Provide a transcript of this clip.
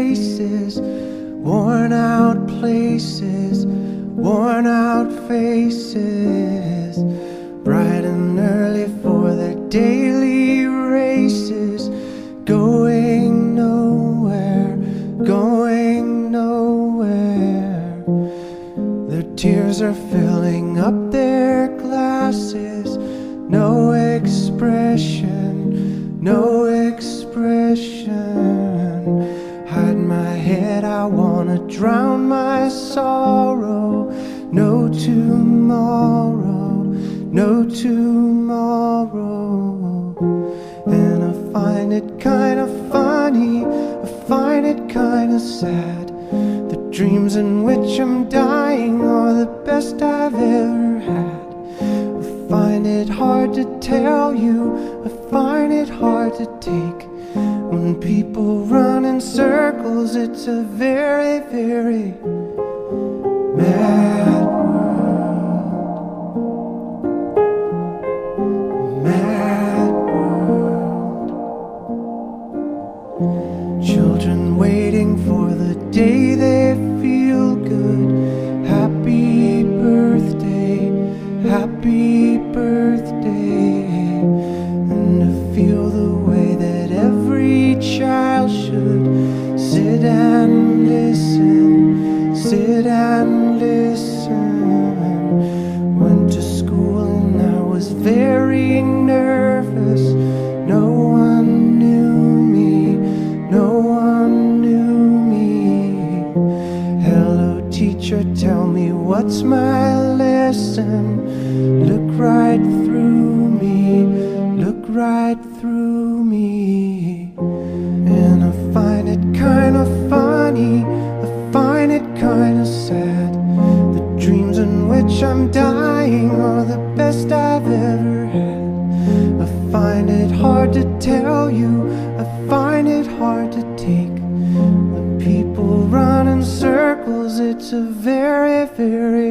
faces, worn out places, worn out faces, bright and early for their daily races, going nowhere, going nowhere. Their tears are filling up their glasses, no expression, no expression. Hide my head, I wanna drown my sorrow. No tomorrow, no tomorrow. And I find it kinda funny, I find it kinda sad. The dreams in which I'm dying are the best I've ever had. I find it hard to tell you, I find it hard to take. When people run in circles, it's a very, very mad world. Mad world. Children waiting for the day they feel good. Happy birthday, happy birthday. And to feel the way that every child should sit and listen, sit and listen. Went to school and I was very nervous. No one knew me, no one knew me. Hello teacher, tell me what's my lesson. Look right through me, look right through me. And I find it kinda funny, I find it kinda sad. The dreams in which I'm dying are the best I've ever had. I find it hard to tell you, I find it hard to take. The people run in circles, it's a very, very